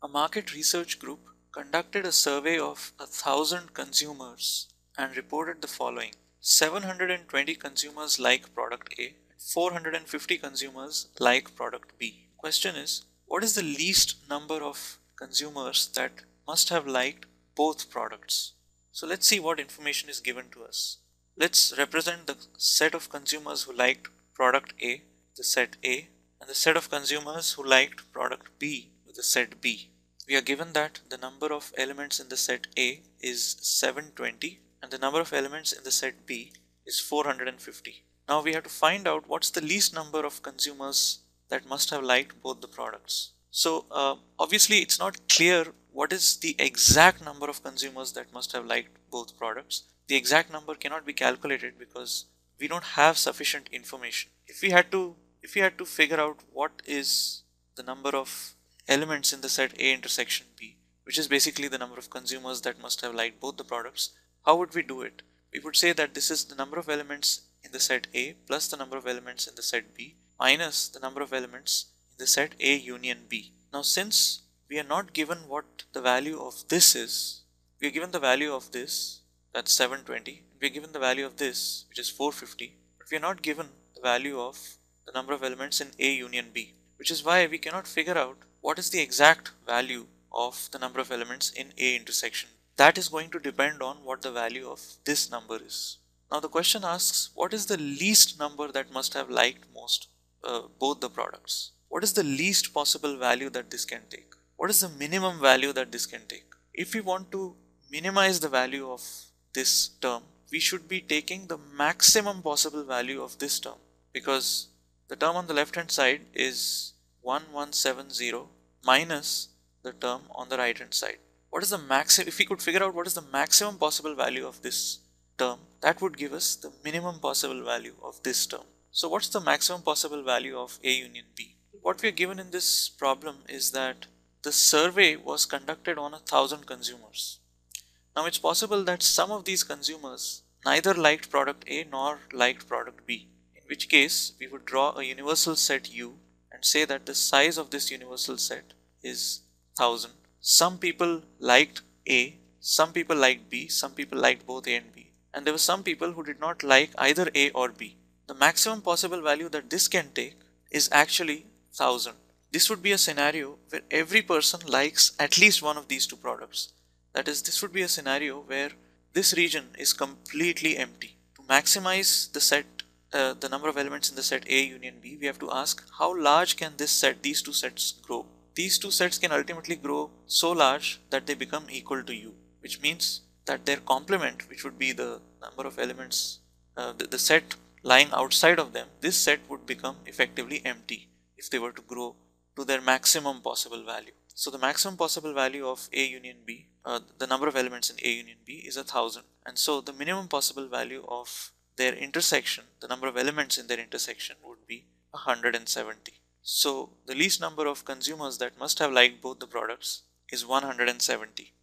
A market research group conducted a survey of 1,000 consumers and reported the following. 720 consumers like product A, 450 consumers like product B. Question is, what is the least number of consumers that must have liked both products? So let's see what information is given to us. Let's represent the set of consumers who liked product A, the set A, and the set of consumers who liked product B with the set B. We are given that the number of elements in the set A is 720 and the number of elements in the set B is 450. Now we have to find out what's the least number of consumers that must have liked both the products. So obviously it's not clear what is the exact number of consumers that must have liked both products. The exact number cannot be calculated because we don't have sufficient information. If we had to figure out what is the number of elements in the set A intersection B, which is basically the number of consumers that must have liked both the products, how would we do it? We would say that this is the number of elements in the set A plus the number of elements in the set B minus the number of elements in the set A union B. Now since we are not given what the value of this is, we are given the value of this, that's 720, we are given the value of this, which is 450, but we are not given the value of the number of elements in A union B, which is why we cannot figure out what is the exact value of the number of elements in A intersection. That is going to depend on what the value of this number is. Now the question asks, what is the least number that must have liked both the products? What is the least possible value that this can take? What is the minimum value that this can take? If we want to minimize the value of this term, we should be taking the maximum possible value of this term, because the term on the left hand side is 1170 minus the term on the right hand side. What is the maximum? If we could figure out what is the maximum possible value of this term, that would give us the minimum possible value of this term. So what's the maximum possible value of A union B? What we are given in this problem is that the survey was conducted on 1,000 consumers. Now it's possible that some of these consumers neither liked product A nor liked product B, in which case we would draw a universal set U and say that the size of this universal set is 1000. Some people liked A, some people liked B, some people liked both A and B, and there were some people who did not like either A or B. The maximum possible value that this can take is actually 1000. This would be a scenario where every person likes at least one of these two products. That is, this would be a scenario where this region is completely empty. To maximize the set, the number of elements in the set A union B, we have to ask how large can these two sets grow. These two sets can ultimately grow so large that they become equal to U, which means that their complement, which would be the number of elements, the set lying outside of them, this set would become effectively empty if they were to grow to their maximum possible value. So the maximum possible value of A union B, the number of elements in A union B is 1000, and so the minimum possible value of their intersection, the number of elements in their intersection, would be 170. So the least number of consumers that must have liked both the products is 170.